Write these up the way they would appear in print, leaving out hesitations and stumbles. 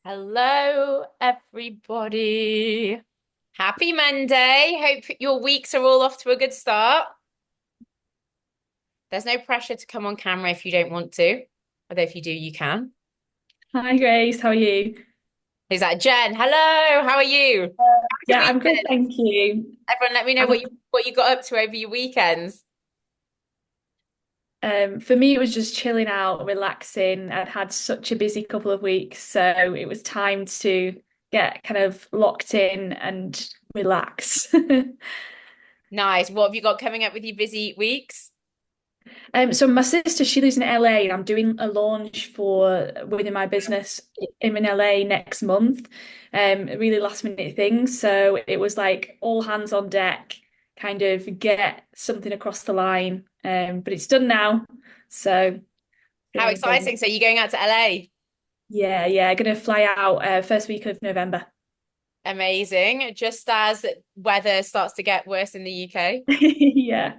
Hello, everybody. Happy Monday. Hope your weeks are all off to a good start. There's no pressure to come on camera if you don't want to, although if you do, you can. Hi Grace, how are you? Who's that? Jen. Hello, how are you? How was your Yeah, I'm good, weekend? thank you. Everyone, let me know Um, what you got up to over your weekends. for me, it was just chilling out, relaxing. I'd had such a busy couple of weeks, so it was time to get kind of locked in and relax. Nice. What have you got coming up with your busy weeks? So my sister, she lives in LA, and I'm doing a launch for within my business in LA next month. A really last minute thing. So it was like all hands on deck, kind of get something across the line. But it's done now. So How feeling exciting. positive. So you're going out to LA. Yeah, gonna fly out first week of November. Amazing. Just as weather starts to get worse in the UK. Yeah.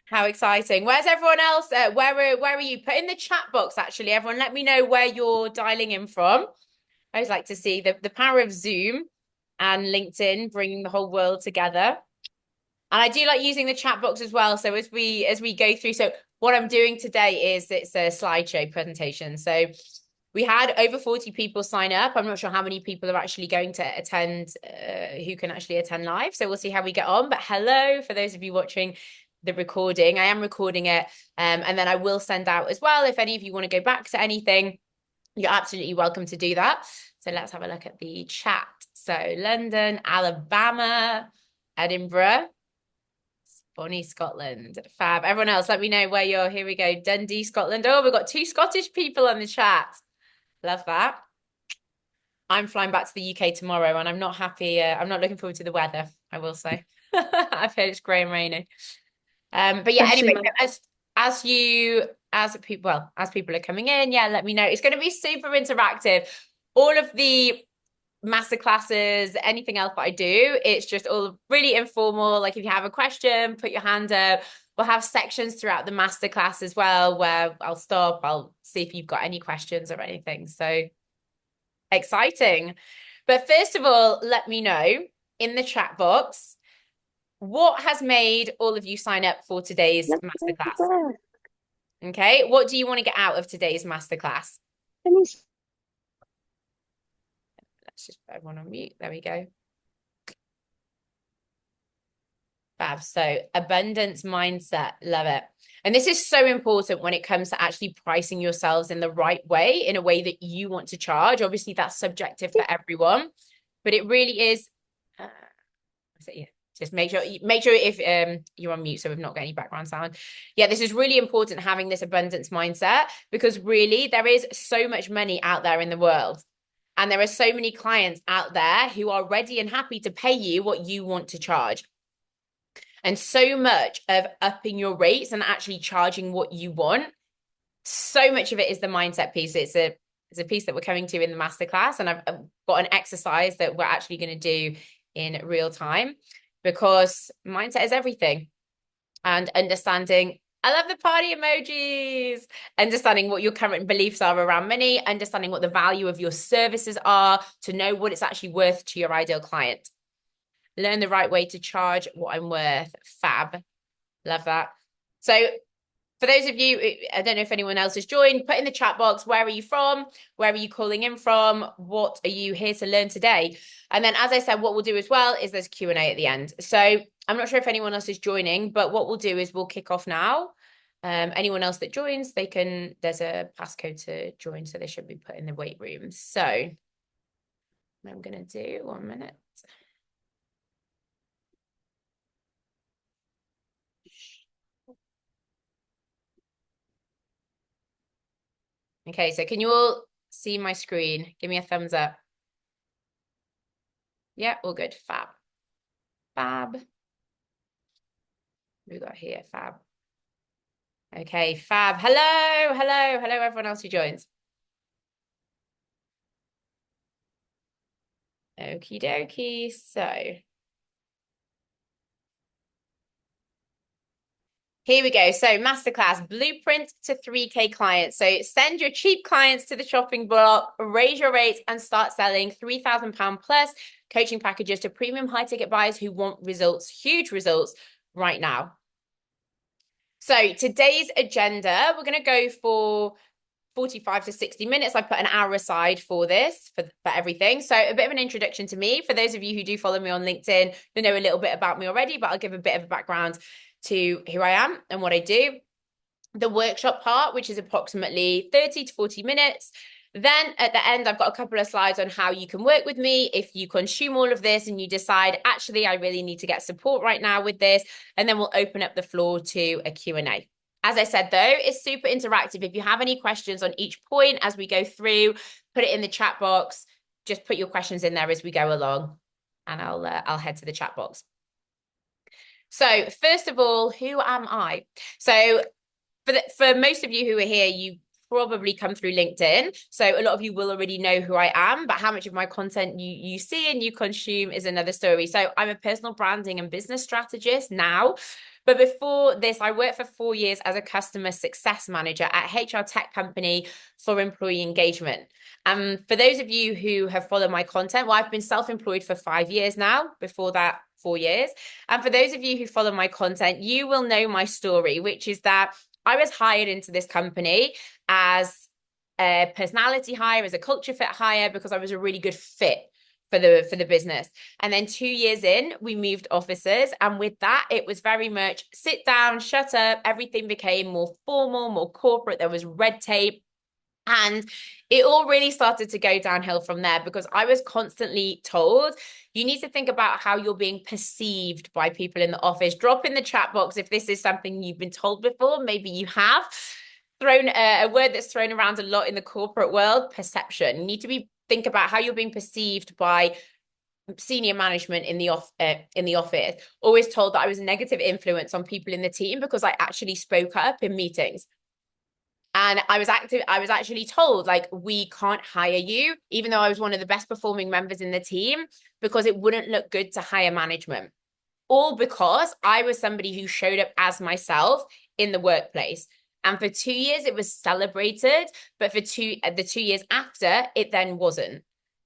How exciting. Where's everyone else? Where are you? Put in the chat box, actually. Everyone, let me know where you're dialing in from. I always like to see the power of Zoom and LinkedIn bringing the whole world together. And I do like using the chat box as well. So as we go through, so what I'm doing today is it's a slideshow presentation. So we had over 40 people sign up. I'm not sure how many people are actually going to attend, who can actually attend live. So we'll see how we get on. But hello, for those of you watching the recording, I am recording it. And then I will send out as well. If any of you want to go back to anything, you're absolutely welcome to do that. So let's have a look at the chat. So London, Alabama, Edinburgh, Bonnie, Scotland. Fab. Everyone else, let me know where you're. Here we go. Dundee, Scotland. Oh, we've got two Scottish people on the chat. Love that. I'm flying back to the UK tomorrow and I'm not happy. I'm not looking forward to the weather, I will say. I've heard it's grey and rainy. But yeah, Especially anyway, my so as people are coming in, yeah, let me know. It's going to be super interactive. All of the masterclasses, anything else that I do, it's just all really informal. Like if you have a question, put your hand up. We'll have sections throughout the masterclass as well where I'll stop, I'll see if you've got any questions or anything. So exciting. But first of all, let me know in the chat box what has made all of you sign up for today's masterclass. Okay, what do you want to get out of today's masterclass? Let's just put everyone on mute. There we go. Fab. So abundance mindset, love it. And this is so important when it comes to actually pricing yourselves in the right way, in a way that you want to charge. Obviously, that's subjective for everyone, but it really is. Yeah, just make sure if you're on mute, so we've not got any background sound. Yeah, this is really important, having this abundance mindset, because really there is so much money out there in the world. And there are so many clients out there who are ready and happy to pay you what you want to charge. And so much of upping your rates and actually charging what you want, so much of it is the mindset piece. It's a piece that we're coming to in the masterclass, and I've got an exercise that we're actually going to do in real time, because mindset is everything. And understanding, I love the party emojis, understanding what your current beliefs are around money, understanding what the value of your services are, to know what it's actually worth to your ideal client. Learn the right way to charge what I'm worth. Fab. Love that. So for those of you, I don't know if anyone else has joined, put in the chat box, where are you from? Where are you calling in from? What are you here to learn today? And then, as I said, what we'll do as well is there's Q&A at the end. So I'm not sure if anyone else is joining, but what we'll do is we'll kick off now. Anyone else that joins, there's a passcode to join, so they should be put in the wait room. So I'm going to do 1 minute. Okay, so can you all see my screen? Give me a thumbs up. Yeah, all good. Fab. Fab. We got here, Fab. Okay, Fab. Hello, everyone else who joins. Okie dokie. So Here we go. So, masterclass blueprint to 3K clients. So, send your cheap clients to the shopping block, raise your rates, and start selling £3,000 plus coaching packages to premium high ticket buyers who want results, huge results right now. So, today's agenda, we're going to go for 45 to 60 minutes. I put an hour aside for this, for everything. So a bit of an introduction to me. For those of you who do follow me on LinkedIn, you know a little bit about me already, but I'll give a bit of a background to who I am and what I do. The workshop part, which is approximately 30 to 40 minutes. Then at the end, I've got a couple of slides on how you can work with me if you consume all of this and you decide, actually, I really need to get support right now with this. And then we'll open up the floor to a Q&A. As I said, though, it's super interactive. If you have any questions on each point as we go through, put it in the chat box. Just put your questions in there as we go along, and I'll head to the chat box. So first of all, who am I? So for most of you who are here, you probably come through LinkedIn. So a lot of you will already know who I am, but how much of my content you see and you consume is another story. So I'm a personal branding and business strategist now. But before this, I worked for 4 years as a customer success manager at HR tech company for employee engagement. For those of you who have followed my content, well, I've been self-employed for 5 years now. Before that, 4 years. And for those of you who follow my content, you will know my story, which is that I was hired into this company as a personality hire, as a culture fit hire, because I was a really good fit for the business. And then 2 years in, we moved offices. And with that, it was very much sit down, shut up. Everything became more formal, more corporate. There was red tape. And it all really started to go downhill from there because I was constantly told, you need to think about how you're being perceived by people in the office. Drop in the chat box if this is something you've been told before. Maybe you have. Thrown a word that's thrown around a lot in the corporate world, perception. You need to think about how you're being perceived by senior management in the office. Always told that I was a negative influence on people in the team because I actually spoke up in meetings. And I was actually told, like, we can't hire you, even though I was one of the best performing members in the team, because it wouldn't look good to hire management. All because I was somebody who showed up as myself in the workplace. And for 2 years, it was celebrated. But for the 2 years after, it then wasn't.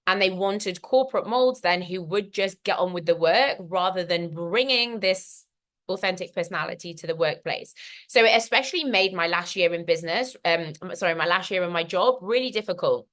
And they wanted corporate molds then who would just get on with the work rather than bringing this authentic personality to the workplace. So it especially made my last year in business, my last year in my job really difficult.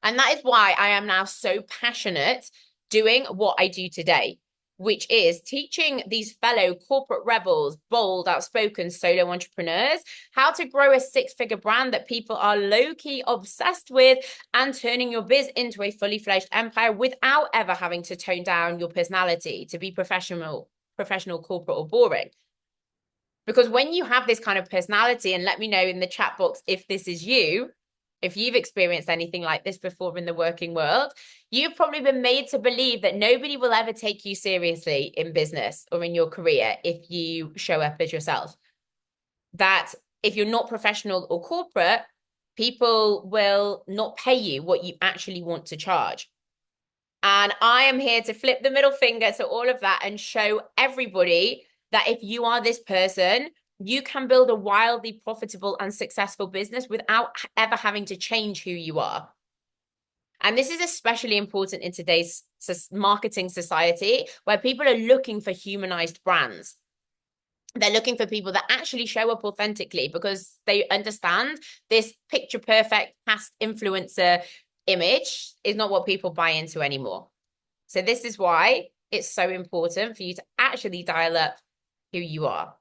And that is why I am now so passionate doing what I do today, which is teaching these fellow corporate rebels, bold, outspoken solo entrepreneurs, how to grow a six-figure brand that people are low-key obsessed with and turning your biz into a fully fledged empire without ever having to tone down your personality to be professional, corporate, or boring. Because when you have this kind of personality, and let me know in the chat box if this is you, if you've experienced anything like this before in the working world, you've probably been made to believe that nobody will ever take you seriously in business or in your career if you show up as yourself. That if you're not professional or corporate, people will not pay you what you actually want to charge. And I am here to flip the middle finger to all of that and show everybody that if you are this person, you can build a wildly profitable and successful business without ever having to change who you are. And this is especially important in today's marketing society where people are looking for humanized brands. They're looking for people that actually show up authentically because they understand this picture perfect past influencer image is not what people buy into anymore. So this is why it's so important for you to actually dial up who you are.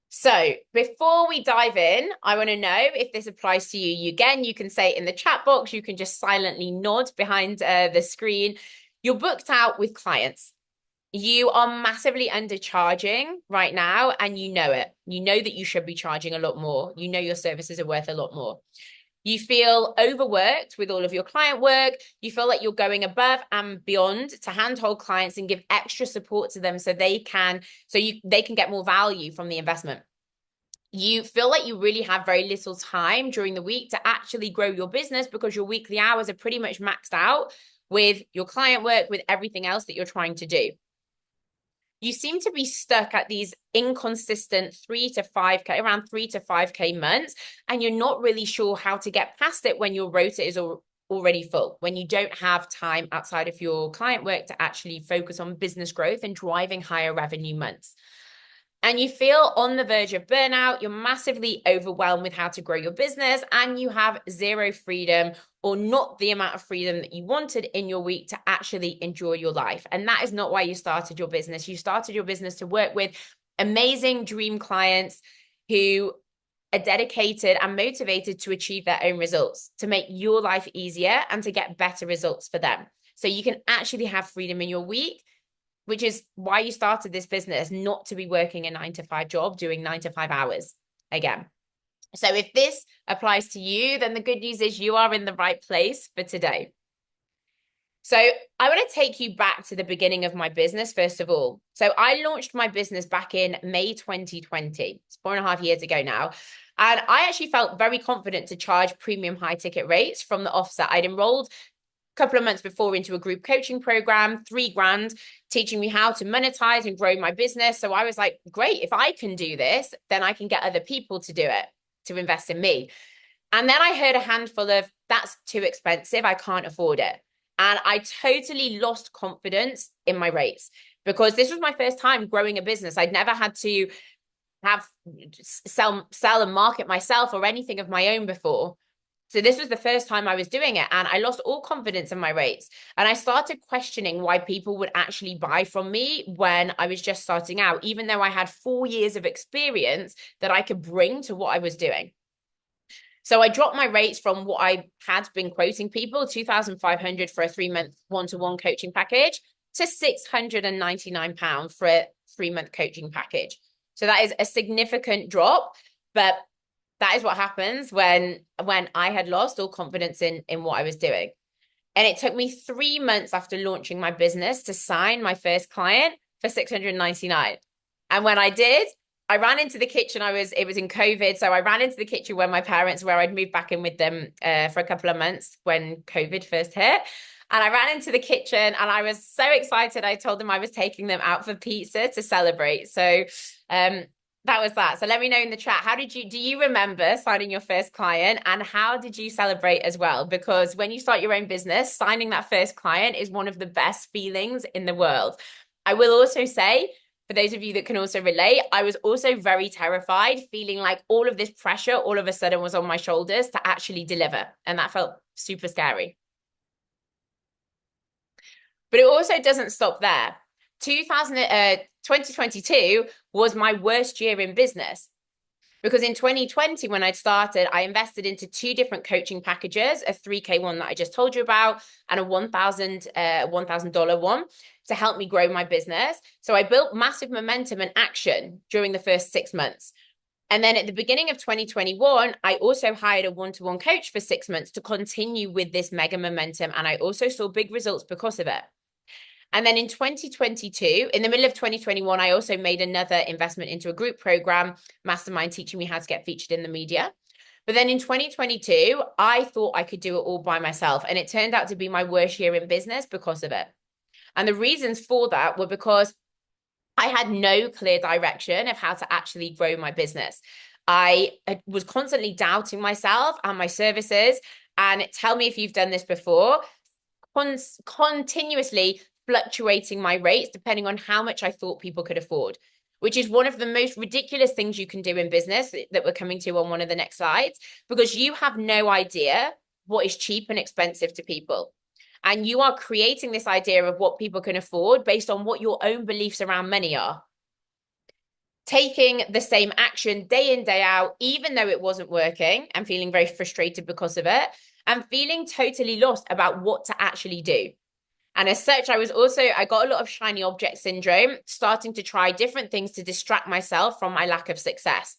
So before we dive in, I want to know if this applies to you. Again, you can say it in the chat box. You can just silently nod behind the screen. You're booked out with clients. You are massively undercharging right now, and you know it. You know that you should be charging a lot more. You know your services are worth a lot more. You feel overworked with all of your client work. You feel like you're going above and beyond to handhold clients and give extra support to them so they can get more value from the investment. You feel like you really have very little time during the week to actually grow your business because your weekly hours are pretty much maxed out with your client work, with everything else that you're trying to do. you seem to be stuck at these inconsistent 3 to 5K, around 3 to 5K months, and you're not really sure how to get past it when your rota is already full, when you don't have time outside of your client work to actually focus on business growth and driving higher revenue months. And you feel on the verge of burnout, you're massively overwhelmed with how to grow your business, and you have zero freedom or not the amount of freedom that you wanted in your week to actually enjoy your life. And that is not why you started your business. You started your business to work with amazing dream clients who are dedicated and motivated to achieve their own results, to make your life easier and to get better results for them. So you can actually have freedom in your week, which is why you started this business, not to be working a 9 to 5 job, doing 9 to 5 hours again. So if this applies to you, then the good news is you are in the right place for today. So I want to take you back to the beginning of my business, first of all. So I launched my business back in May 2020. It's 4.5 years ago now. And I actually felt very confident to charge premium high ticket rates from the offset. I'd enrolled couple of months before into a group coaching program, 3 grand, teaching me how to monetize and grow my business. So I was like, great, if I can do this, then I can get other people to do it, to invest in me. And then I heard a handful of, that's too expensive, I can't afford it. And I totally lost confidence in my rates because this was my first time growing a business. I'd never had to have sell and market myself or anything of my own before. So this was the first time I was doing it, and I lost all confidence in my rates. And I started questioning why people would actually buy from me when I was just starting out, even though I had 4 years of experience that I could bring to what I was doing. So I dropped my rates from what I had been quoting people, 2,500 for a 3-month one-to-one coaching package, to £699 for a 3-month coaching package. So that is a significant drop, but that is what happens when I had lost all confidence in what I was doing. And it took me 3 months after launching my business to sign my first client for 699. And when I did, I ran into the kitchen. It was in COVID. So I ran into the kitchen when my parents, where I'd moved back in with them for a couple of months when COVID first hit. And I ran into the kitchen and I was so excited. I told them I was taking them out for pizza to celebrate. So that was that. So let me know in the chat, do you remember signing your first client, and how did you celebrate as well? Because when you start your own business, signing that first client is one of the best feelings in the world. I will also say, for those of you that can also relate, I was also very terrified, feeling like all of this pressure all of a sudden was on my shoulders to actually deliver. And that felt super scary. But it also doesn't stop there. 2022 was my worst year in business. Because in 2020, when I started, I invested into 2 different coaching packages, a 3K one that I just told you about, and a $1,000 one to help me grow my business. So I built massive momentum and action during the first 6 months. And then at the beginning of 2021, I also hired a one-to-one coach for 6 months to continue with this mega momentum. And I also saw big results because of it. And then in 2022, in the middle of 2021, I also made another investment into a group program, Mastermind, teaching me how to get featured in the media. But then in 2022, I thought I could do it all by myself. And it turned out to be my worst year in business because of it. And the reasons for that were because I had no clear direction of how to actually grow my business. I was constantly doubting myself and my services. And tell me if you've done this before, continuously fluctuating my rates depending on how much I thought people could afford, which is one of the most ridiculous things you can do in business that we're coming to on one of the next slides, because you have no idea what is cheap and expensive to people. And you are creating this idea of what people can afford based on what your own beliefs around money are. Taking the same action day in, day out, even though it wasn't working, and feeling very frustrated because of it, and feeling totally lost about what to actually do. And as such, I got a lot of shiny object syndrome, starting to try different things to distract myself from my lack of success.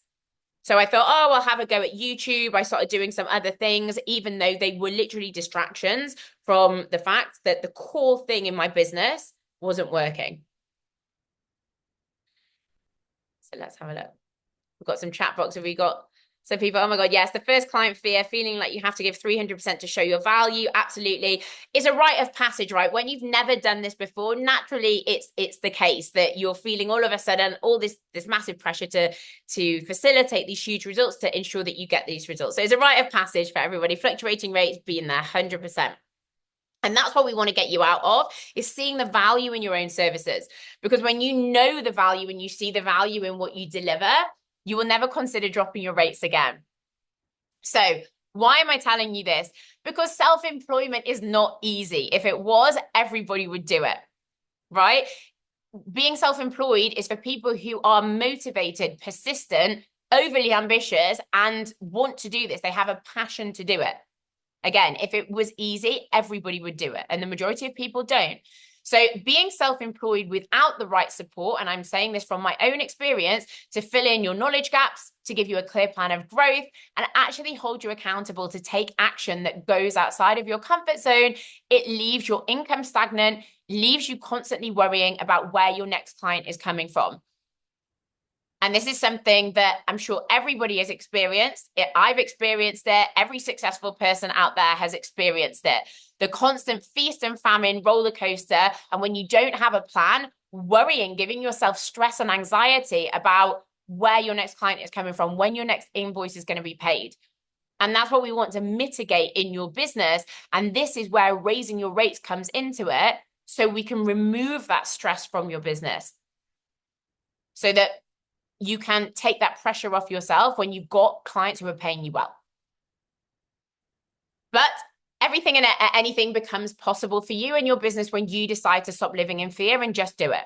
So I thought, oh, I'll have a go at YouTube. I started doing some other things, even though they were literally distractions from the fact that the core thing in my business wasn't working. So let's have a look. We've got some chat box. Have we got So people, oh my God, yes, the first client fear, feeling like you have to give 300% to show your value, absolutely, is a rite of passage, right? When you've never done this before, naturally it's the case that you're feeling all of a sudden all this massive pressure to facilitate these huge results to ensure that you get these results. So it's a rite of passage for everybody. Fluctuating rates being there 100%. And that's what we want to get you out of, is seeing the value in your own services. Because when you know the value and you see the value in what you deliver, you will never consider dropping your rates again. So why am I telling you this? Because self-employment is not easy. If it was, everybody would do it, right? Being self-employed is for people who are motivated, persistent, overly ambitious, and want to do this. They have a passion to do it. Again, if it was easy, everybody would do it. And the majority of people don't. So being self-employed without the right support, and I'm saying this from my own experience, to fill in your knowledge gaps, to give you a clear plan of growth, and actually hold you accountable to take action that goes outside of your comfort zone, it leaves your income stagnant, leaves you constantly worrying about where your next client is coming from. And this is something that I'm sure everybody has experienced. I've experienced it. Every successful person out there has experienced it. The constant feast and famine roller coaster. And when you don't have a plan, worrying, giving yourself stress and anxiety about where your next client is coming from, when your next invoice is going to be paid. And that's what we want to mitigate in your business. And this is where raising your rates comes into it. So we can remove that stress from your business. So that you can take that pressure off yourself when you've got clients who are paying you well. But everything and anything becomes possible for you and your business when you decide to stop living in fear and just do it.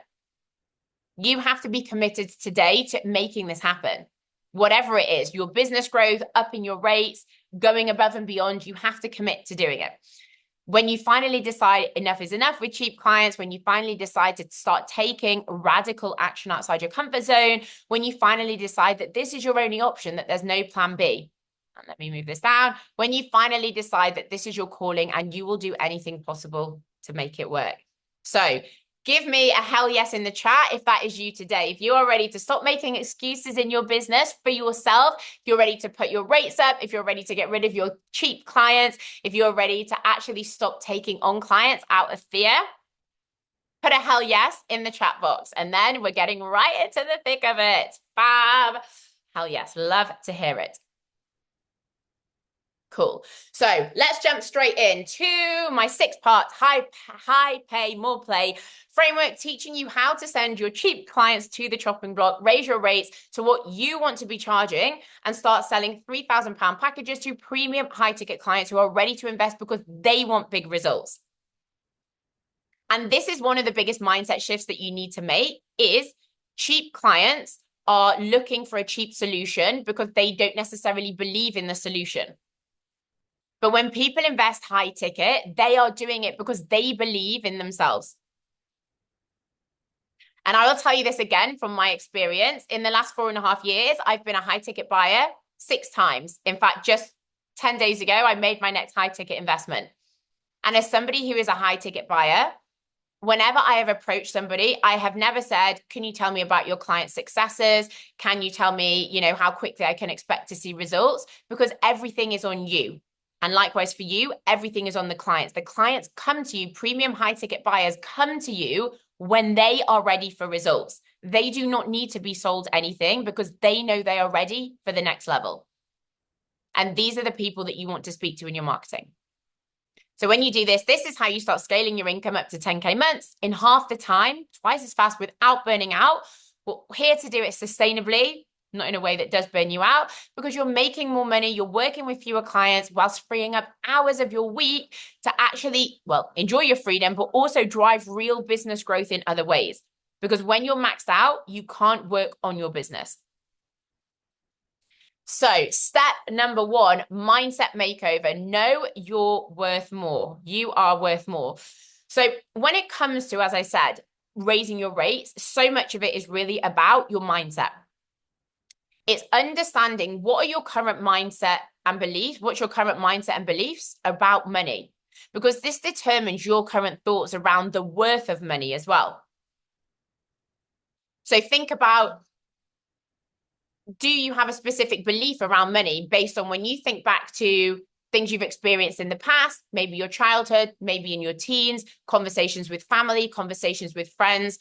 You have to be committed today to making this happen. Whatever it is, your business growth, upping your rates, going above and beyond, you have to commit to doing it. When you finally decide enough is enough with cheap clients, when you finally decide to start taking radical action outside your comfort zone, when you finally decide that this is your only option, that there's no plan B. And let me move this down. When you finally decide that this is your calling and you will do anything possible to make it work. So give me a hell yes in the chat if that is you today. If you are ready to stop making excuses in your business for yourself, if you're ready to put your rates up, if you're ready to get rid of your cheap clients, if you're ready to actually stop taking on clients out of fear, put a hell yes in the chat box. And then we're getting right into the thick of it. Fab. Hell yes. Love to hear it. Cool. So let's jump straight into my 6-part high pay, more play framework, teaching you how to send your cheap clients to the chopping block, raise your rates to what you want to be charging, and start selling £3,000 packages to premium high ticket clients who are ready to invest because they want big results. And this is one of the biggest mindset shifts that you need to make, is cheap clients are looking for a cheap solution because they don't necessarily believe in the solution. But when people invest high ticket, they are doing it because they believe in themselves. And I will tell you this again from my experience. In the last 4.5 years, I've been a high ticket buyer 6 times. In fact, just 10 days ago, I made my next high ticket investment. And as somebody who is a high ticket buyer, whenever I have approached somebody, I have never said, can you tell me about your client successes? Can you tell me, how quickly I can expect to see results? Because everything is on you. And likewise for you, everything is on the clients. The clients come to you, premium high ticket buyers come to you when they are ready for results. They do not need to be sold anything because they know they are ready for the next level. And these are the people that you want to speak to in your marketing. So when you do this, this is how you start scaling your income up to 10K months in half the time, twice as fast without burning out. We're here to do it sustainably, not in a way that does burn you out, because you're making more money, you're working with fewer clients whilst freeing up hours of your week to actually, enjoy your freedom, but also drive real business growth in other ways. Because when you're maxed out, you can't work on your business. So step number 1, mindset makeover. Know you're worth more. You are worth more. So when it comes to, as I said, raising your rates, so much of it is really about your mindset. It's understanding what are your current mindset and beliefs, what's your current mindset and beliefs about money, because this determines your current thoughts around the worth of money as well. So think about do you have a specific belief around money based on when you think back to things you've experienced in the past, maybe your childhood, maybe in your teens, conversations with family, conversations with friends?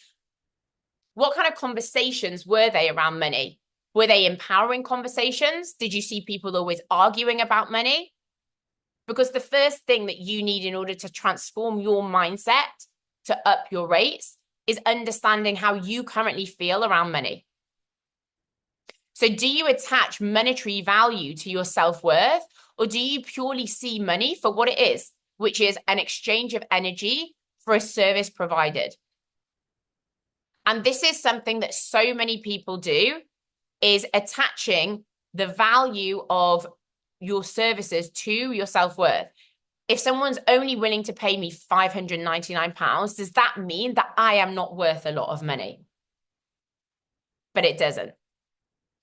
What kind of conversations were they around money? Were they empowering conversations? Did you see people always arguing about money? Because the first thing that you need in order to transform your mindset to up your rates is understanding how you currently feel around money. So do you attach monetary value to your self-worth, or do you purely see money for what it is, which is an exchange of energy for a service provided? And this is something that so many people do, is attaching the value of your services to your self-worth. If someone's only willing to pay me £599, does that mean that I am not worth a lot of money? But it doesn't.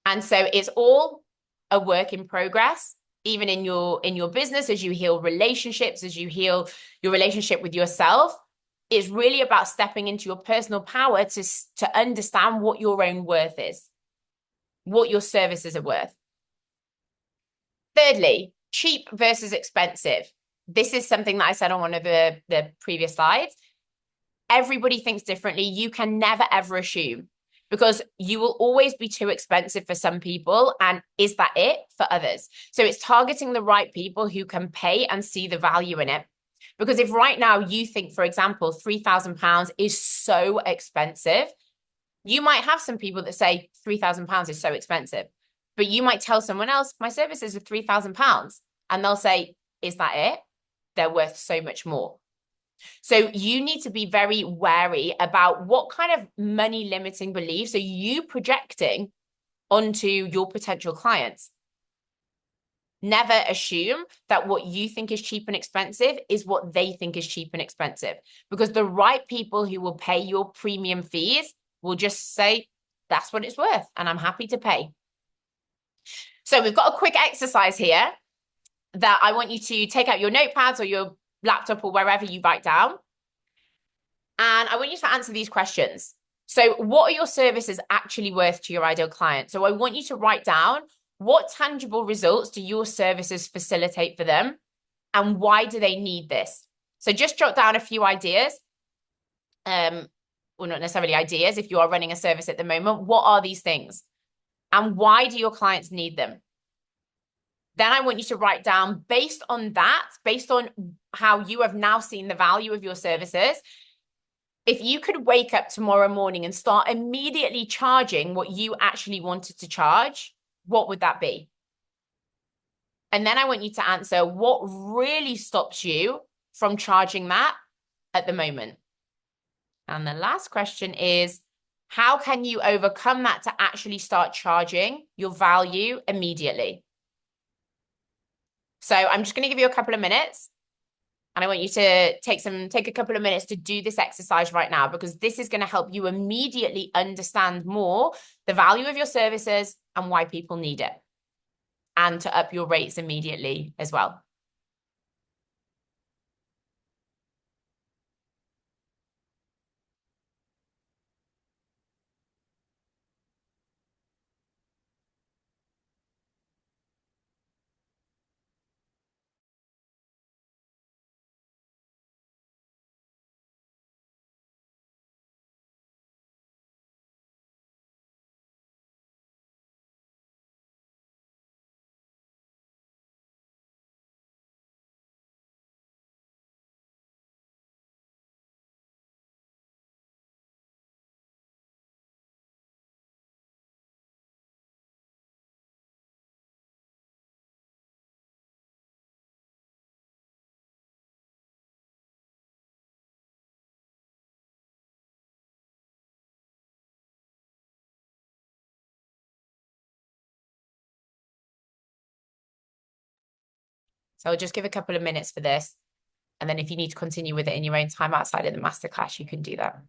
And so it's all a work in progress, even in your business, as you heal relationships, as you heal your relationship with yourself. It's really about stepping into your personal power to understand what your own worth is, what your services are worth. Thirdly, cheap versus expensive. This is something that I said on one of the previous slides. Everybody thinks differently. You can never, ever assume, because you will always be too expensive for some people. And is that it for others? So it's targeting the right people who can pay and see the value in it. Because if right now you think, for example, £3,000 is so expensive, you might have some people that say £3,000 is so expensive, but you might tell someone else, my services are £3,000. And they'll say, is that it? They're worth so much more. So you need to be very wary about what kind of money limiting beliefs are you projecting onto your potential clients. Never assume that what you think is cheap and expensive is what they think is cheap and expensive, because the right people who will pay your premium fees will just say, that's what it's worth, and I'm happy to pay. So we've got a quick exercise here that I want you to take out your notepads or your laptop or wherever you write down. And I want you to answer these questions. So what are your services actually worth to your ideal client? So I want you to write down, what tangible results do your services facilitate for them? And why do they need this? So just jot down a few ideas. Well, not necessarily ideas. If you are running a service at the moment, what are these things? And why do your clients need them? Then I want you to write down, based on that, based on how you have now seen the value of your services, if you could wake up tomorrow morning and start immediately charging what you actually wanted to charge, what would that be? And then I want you to answer, what really stops you from charging that at the moment? And the last question is, how can you overcome that to actually start charging your value immediately? So I'm just going to give you a couple of minutes, and I want you to take a couple of minutes to do this exercise right now, because this is going to help you immediately understand more the value of your services and why people need it, and to up your rates immediately as well. So I'll just give a couple of minutes for this. And then if you need to continue with it in your own time outside of the masterclass, you can do that.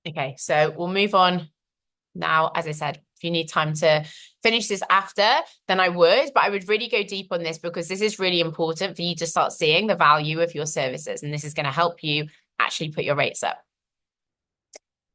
Okay, so we'll move on now. As I said, if you need time to finish this after, then I would, but I would really go deep on this because this is really important for you to start seeing the value of your services. And this is going to help you actually put your rates up.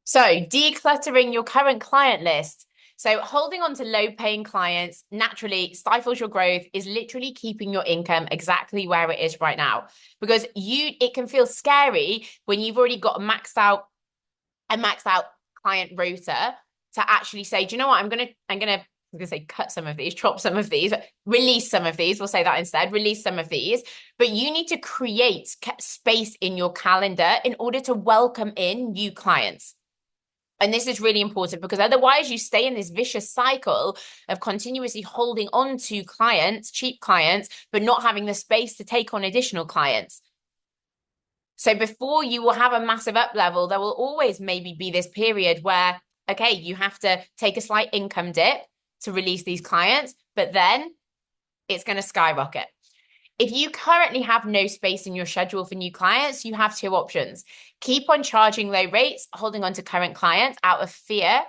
So decluttering your current client list. So holding on to low paying clients naturally stifles your growth, is literally keeping your income exactly where it is right now. Because it can feel scary when you've already got a maxed out client rota to actually say, do you know what? I'm gonna say cut some of these, chop some of these, release some of these. We'll say that instead, release some of these. But you need to create space in your calendar in order to welcome in new clients. And this is really important because otherwise you stay in this vicious cycle of continuously holding on to clients, cheap clients, but not having the space to take on additional clients. So before you will have a massive up level, there will always maybe be this period where, okay, you have to take a slight income dip to release these clients, but then it's going to skyrocket. If you currently have no space in your schedule for new clients, you have two options. Keep on charging low rates, holding on to current clients out of fear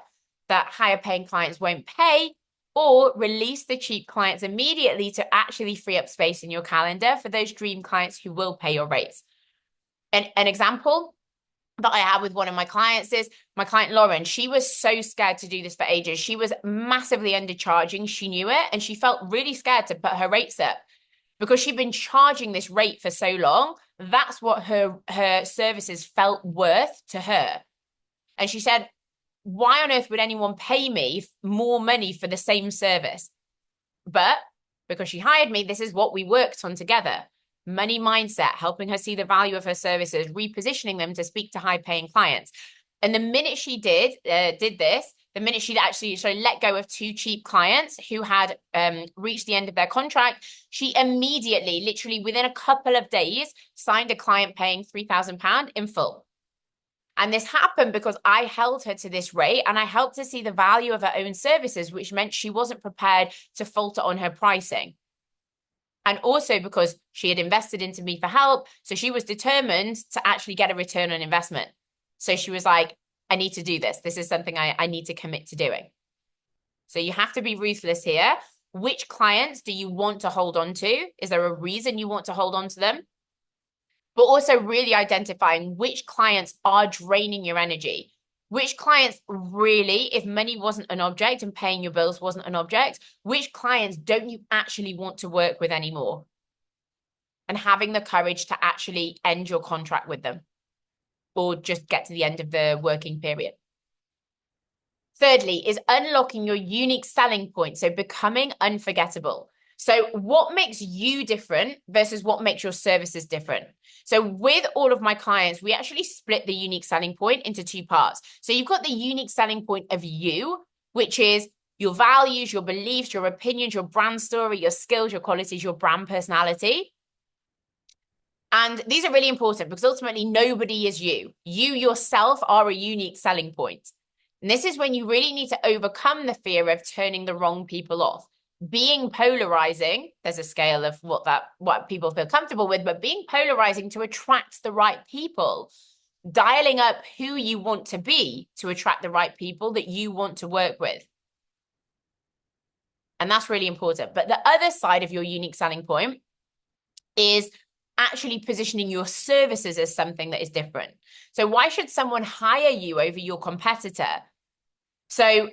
that higher paying clients won't pay, or release the cheap clients immediately to actually free up space in your calendar for those dream clients who will pay your rates. An example that I had with one of my clients is my client Lauren. She was so scared to do this for ages. She was massively undercharging. She knew it, and she felt really scared to put her rates up because she'd been charging this rate for so long. That's what her services felt worth to her. And she said, why on earth would anyone pay me more money for the same service? But because she hired me, this is what we worked on together. Money mindset, helping her see the value of her services, repositioning them to speak to high paying clients. And the minute she did this, the minute she'd actually let go of two cheap clients who had reached the end of their contract, she immediately, literally within a couple of days, signed a client paying £3,000 in full. And this happened because I held her to this rate and I helped her see the value of her own services, which meant she wasn't prepared to falter on her pricing. And also because she had invested into me for help. So she was determined to actually get a return on investment. So she was like, I need to do this. This is something I need to commit to doing. So you have to be ruthless here. Which clients do you want to hold on to? Is there a reason you want to hold on to them? But also really identifying which clients are draining your energy. Which clients really, if money wasn't an object and paying your bills wasn't an object, which clients don't you actually want to work with anymore? And having the courage to actually end your contract with them or just get to the end of the working period. Thirdly, is unlocking your unique selling point. So becoming unforgettable. So what makes you different versus what makes your services different? So with all of my clients, we actually split the unique selling point into two parts. So you've got the unique selling point of you, which is your values, your beliefs, your opinions, your brand story, your skills, your qualities, your brand personality. And these are really important because ultimately nobody is you. You yourself are a unique selling point. And this is when you really need to overcome the fear of turning the wrong people off. Being polarizing, there's a scale of what people feel comfortable with, but being polarizing to attract the right people, dialing up who you want to be to attract the right people that you want to work with. And that's really important. But the other side of your unique selling point is actually positioning your services as something that is different. So why should someone hire you over your competitor? So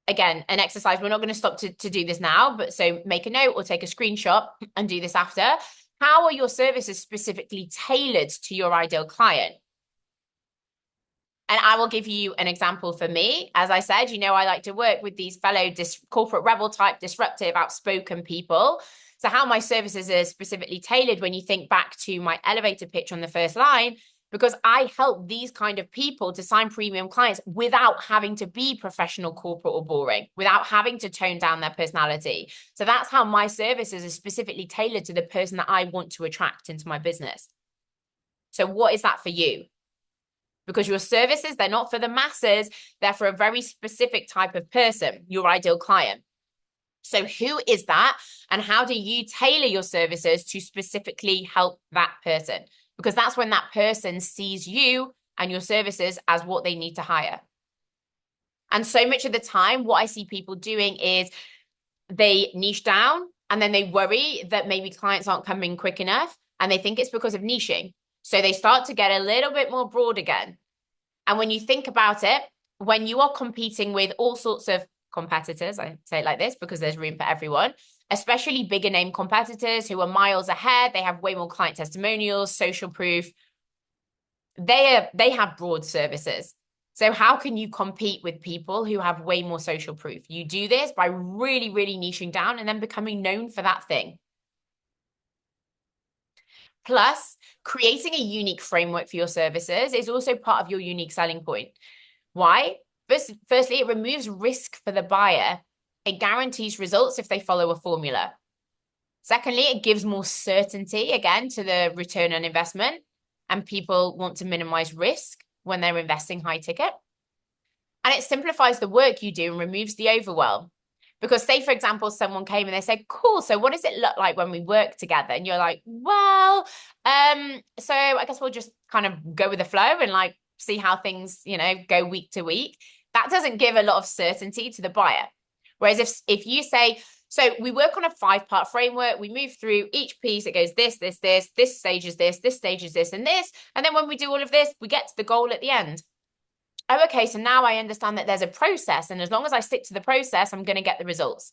again, an exercise, we're not going to stop to do this now, but so make a note or take a screenshot and do this after. How are your services specifically tailored to your ideal client? And I will give you an example for me. As I said, I like to work with these fellow corporate rebel type, disruptive, outspoken people. So how my services are specifically tailored when you think back to my elevator pitch on the first line, because I help these kind of people to sign premium clients without having to be professional, corporate, or boring, without having to tone down their personality. So that's how my services are specifically tailored to the person that I want to attract into my business. So what is that for you? Because your services, they're not for the masses, they're for a very specific type of person, your ideal client. So who is that? And how do you tailor your services to specifically help that person? Because that's when that person sees you and your services as what they need to hire. And so much of the time, what I see people doing is they niche down and then they worry that maybe clients aren't coming quick enough and they think it's because of niching. So they start to get a little bit more broad again. And when you think about it, when you are competing with all sorts of competitors, I say it like this because there's room for everyone, especially bigger name competitors who are miles ahead, they have way more client testimonials, social proof. They have broad services. So how can you compete with people who have way more social proof? You do this by really, really niching down and then becoming known for that thing. Plus, creating a unique framework for your services is also part of your unique selling point. Why? Firstly, it removes risk for the buyer. It guarantees results if they follow a formula. Secondly, it gives more certainty, again, to the return on investment, and people want to minimize risk when they're investing high ticket. And it simplifies the work you do and removes the overwhelm. Because say, for example, someone came and they said, cool, so what does it look like when we work together? And you're like, well, so I guess we'll just kind of go with the flow and like see how things, go week to week. That doesn't give a lot of certainty to the buyer. Whereas if you say, so we work on a 5-part framework, we move through each piece, it goes this stage is this stage is this, and this. And then when we do all of this, we get to the goal at the end. Oh, okay, so now I understand that there's a process, and as long as I stick to the process, I'm going to get the results.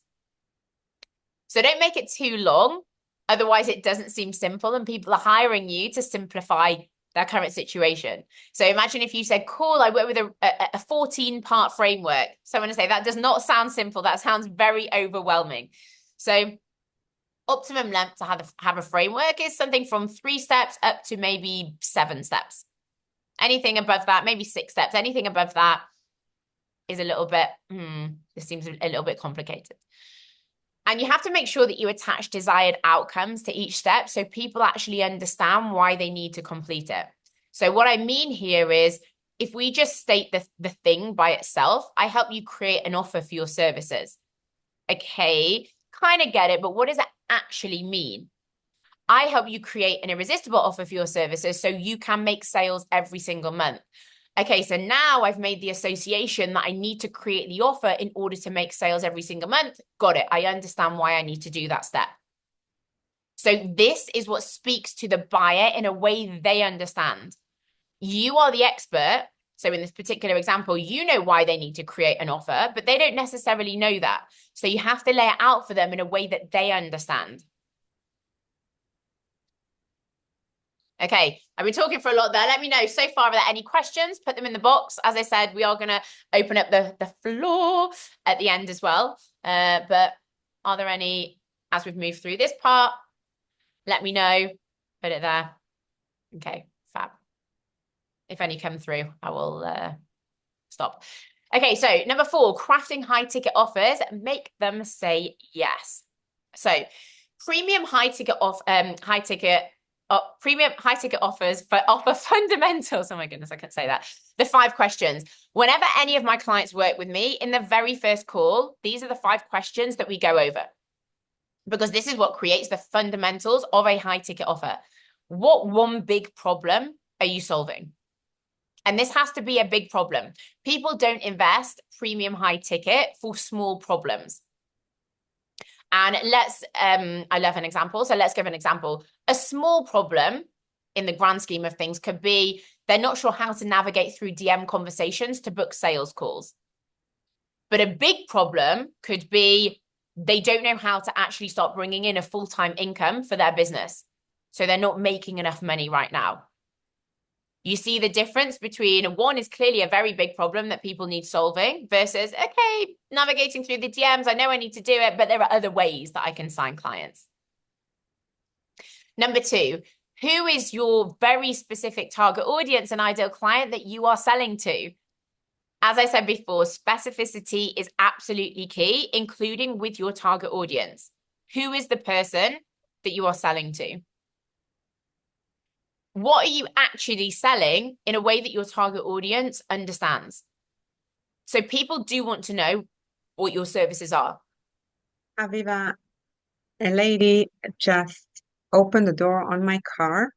So don't make it too long. Otherwise, it doesn't seem simple, and people are hiring you to simplify their current situation. So imagine if you said, cool, I work with a 14-part framework. So I'm going to say that does not sound simple. That sounds very overwhelming. So optimum length to have a framework is something from 3 steps up to maybe 7 steps. Anything above that, maybe 6 steps, anything above that is a little bit, this seems a little bit complicated. And you have to make sure that you attach desired outcomes to each step so people actually understand why they need to complete it. So what I mean here is if we just state the thing by itself, I help you create an offer for your services. Okay, kind of get it, but what does it actually mean? I help you create an irresistible offer for your services so you can make sales every single month. Okay, so now I've made the association that I need to create the offer in order to make sales every single month. Got it. I understand why I need to do that step. So this is what speaks to the buyer in a way they understand. You are the expert. So in this particular example, you know why they need to create an offer, but they don't necessarily know that. So you have to lay it out for them in a way that they understand. Okay, I've been talking for a lot there. Let me know so far, are there any questions? Put them in the box. As I said, we are going to open up the floor at the end as well. But are there any, as we've moved through this part, let me know. Put it there. Okay, fab. If any come through, I will stop. Okay, so number 4, crafting high ticket offers, make them say yes. So premium high ticket premium high ticket offers for offer fundamentals. Oh my goodness, I can't say that. The 5 questions. Whenever any of my clients work with me, in the very first call, these are the 5 questions that we go over. Because this is what creates the fundamentals of a high ticket offer. What one big problem are you solving? And this has to be a big problem. People don't invest premium high ticket for small problems. And I love an example. So let's give an example. A small problem in the grand scheme of things could be they're not sure how to navigate through DM conversations to book sales calls. But a big problem could be they don't know how to actually start bringing in a full-time income for their business. So they're not making enough money right now. You see the difference between one is clearly a very big problem that people need solving versus, okay, navigating through the DMs, I know I need to do it, but there are other ways that I can sign clients. Number 2, who is your very specific target audience and ideal client that you are selling to? As I said before, specificity is absolutely key, including with your target audience. Who is the person that you are selling to? What are you actually selling in a way that your target audience understands? So people do want to know what your services are. Aviva, a lady just opened the door on my car.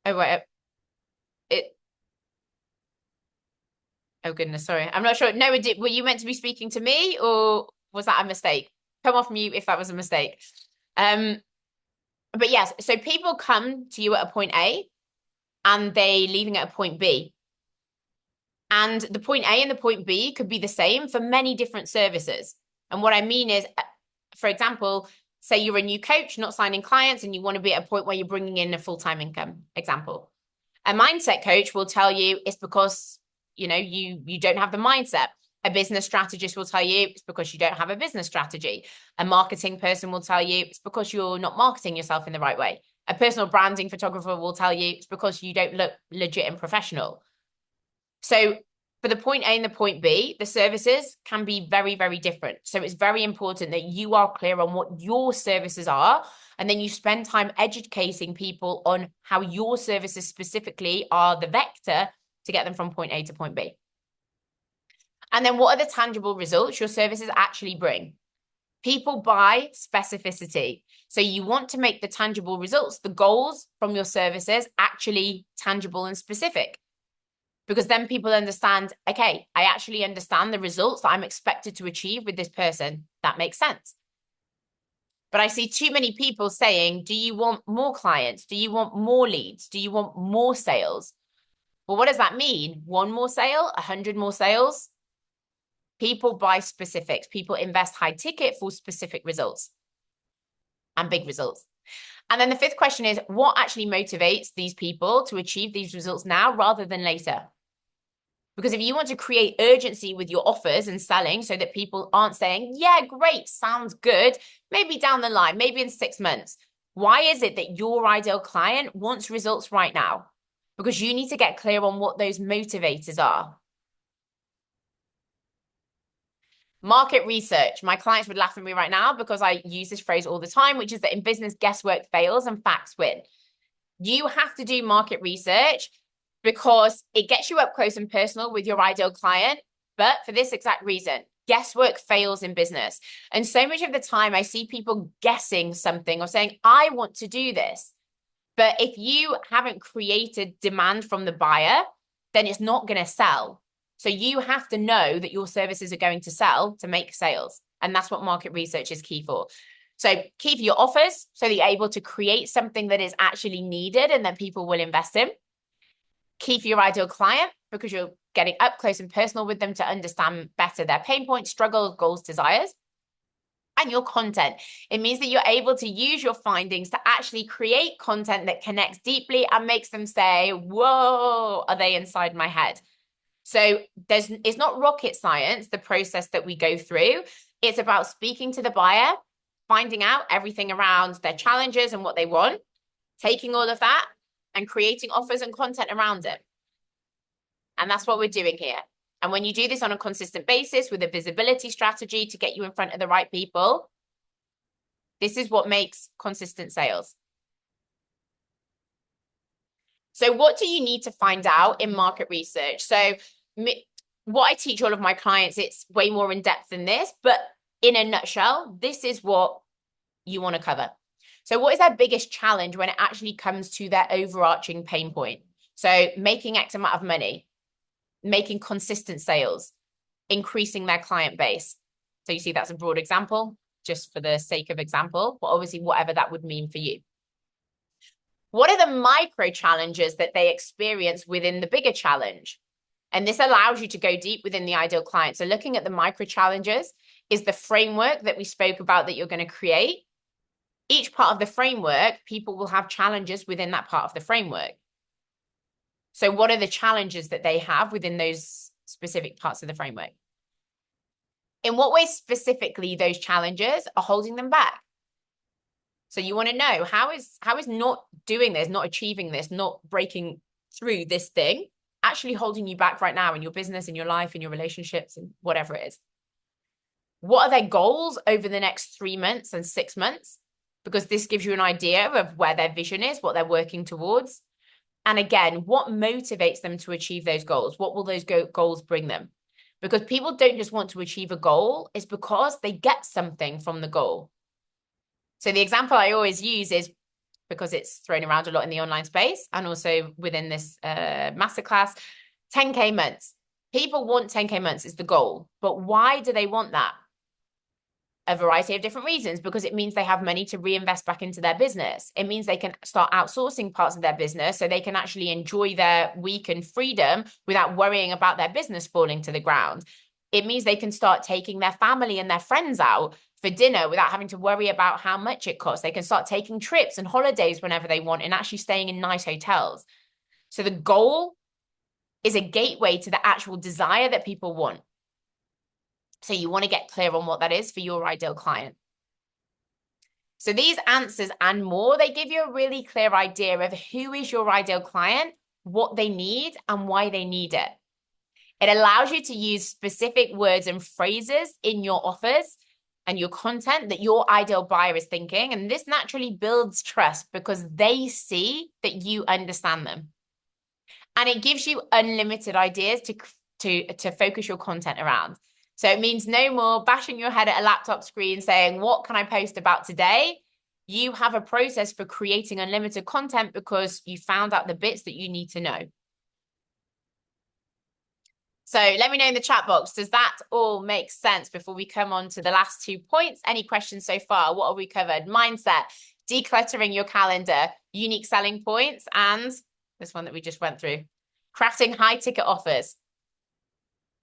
Oh, right. Oh, goodness, sorry. I'm not sure. No, were you meant to be speaking to me or was that a mistake? Come off mute if that was a mistake. But yes, so people come to you at a point A and they leaving at a point B. And the point A and the point B could be the same for many different services. And what I mean is, for example, say you're a new coach, not signing clients, and you want to be at a point where you're bringing in a full-time income, example. A mindset coach will tell you it's because, you don't have the mindset. A business strategist will tell you it's because you don't have a business strategy. A marketing person will tell you it's because you're not marketing yourself in the right way. A personal branding photographer will tell you it's because you don't look legit and professional. So for the point A and the point B, the services can be very, very different. So it's very important that you are clear on what your services are, and then you spend time educating people on how your services specifically are the vector to get them from point A to point B. And then what are the tangible results your services actually bring? People buy specificity. So you want to make the tangible results, the goals from your services, actually tangible and specific. Because then people understand, okay, I actually understand the results that I'm expected to achieve with this person. That makes sense. But I see too many people saying, do you want more clients? Do you want more leads? Do you want more sales? Well, what does that mean? 1 more sale, 100 more sales? People buy specifics. People invest high ticket for specific results and big results. And then the 5th question is, what actually motivates these people to achieve these results now rather than later? Because if you want to create urgency with your offers and selling so that people aren't saying, yeah, great, sounds good, maybe down the line, maybe in 6 months, why is it that your ideal client wants results right now? Because you need to get clear on what those motivators are. Market research. My clients would laugh at me right now because I use this phrase all the time, which is that in business, guesswork fails and facts win. You have to do market research because it gets you up close and personal with your ideal client. But for this exact reason, guesswork fails in business. And so much of the time I see people guessing something or saying, I want to do this. But if you haven't created demand from the buyer, then it's not going to sell. So you have to know that your services are going to sell to make sales. And that's what market research is key for. So key for your offers, so that you're able to create something that is actually needed and that people will invest in. Key for your ideal client, because you're getting up close and personal with them to understand better their pain points, struggles, goals, desires. And your content. It means that you're able to use your findings to actually create content that connects deeply and makes them say, whoa, are they inside my head? So it's not rocket science, the process that we go through. It's about speaking to the buyer, finding out everything around their challenges and what they want, taking all of that and creating offers and content around it. And that's what we're doing here. And when you do this on a consistent basis with a visibility strategy to get you in front of the right people, this is what makes consistent sales. So what do you need to find out in market research? So what I teach all of my clients, it's way more in depth than this, but in a nutshell, this is what you want to cover. So what is their biggest challenge when it actually comes to their overarching pain point? So making X amount of money, making consistent sales, increasing their client base. So you see that's a broad example, just for the sake of example, but obviously whatever that would mean for you. What are the micro challenges that they experience within the bigger challenge? And this allows you to go deep within the ideal client. So looking at the micro challenges is the framework that we spoke about that you're going to create. Each part of the framework, people will have challenges within that part of the framework. So what are the challenges that they have within those specific parts of the framework? In what ways specifically those challenges are holding them back? So you want to know how is not doing this, not achieving this, not breaking through this thing actually holding you back right now in your business, in your life, in your relationships, and whatever it is. What are their goals over the next 3 months and 6 months? Because this gives you an idea of where their vision is, what they're working towards. And again, what motivates them to achieve those goals? What will those goals bring them? Because people don't just want to achieve a goal, it's because they get something from the goal. So the example I always use is, because it's thrown around a lot in the online space and also within this masterclass, 10K months. People want 10K months is the goal, but why do they want that? A variety of different reasons, because it means they have money to reinvest back into their business. It means they can start outsourcing parts of their business so they can actually enjoy their weekend freedom without worrying about their business falling to the ground. It means they can start taking their family and their friends out for dinner without having to worry about how much it costs. They can start taking trips and holidays whenever they want and actually staying in nice hotels. So the goal is a gateway to the actual desire that people want. So you want to get clear on what that is for your ideal client. So these answers and more, they give you a really clear idea of who is your ideal client, what they need, and why they need it. It allows you to use specific words and phrases in your offers and your content that your ideal buyer is thinking. And this naturally builds trust because they see that you understand them. And it gives you unlimited ideas to focus your content around. So it means no more bashing your head at a laptop screen saying, what can I post about today? You have a process for creating unlimited content because you found out the bits that you need to know. So let me know in the chat box, does that all make sense before we come on to the last 2 points? Any questions so far? What have we covered? Mindset, decluttering your calendar, unique selling points, and this one that we just went through, crafting high ticket offers.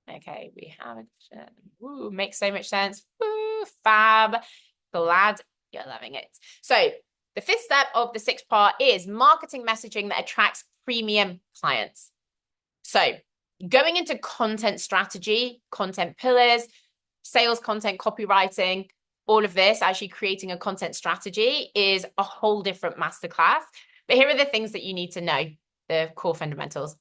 Okay, we have it. Ooh, makes so much sense. Ooh, fab. Glad you're loving it. So the 5th step of the 6th part is marketing messaging that attracts premium clients. So going into content strategy, content pillars, sales content, copywriting, all of this, actually creating a content strategy is a whole different masterclass. But here are the things that you need to know, the core fundamentals.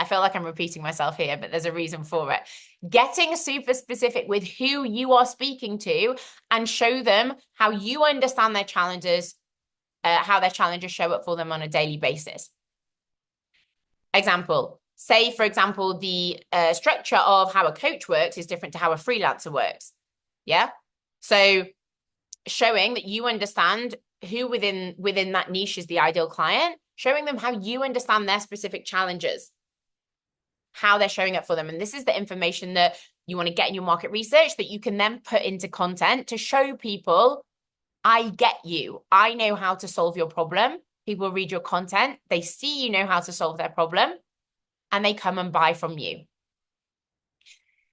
I feel like I'm repeating myself here, but there's a reason for it. Getting super specific with who you are speaking to and show them how you understand their challenges, how their challenges show up for them on a daily basis. Example, say, for example, the structure of how a coach works is different to how a freelancer works. Yeah. So showing that you understand who within that niche is the ideal client, showing them how you understand their specific challenges, how they're showing up for them. And this is the information that you want to get in your market research that you can then put into content to show people, I get you. I know how to solve your problem. People read your content. They see you know how to solve their problem and they come and buy from you.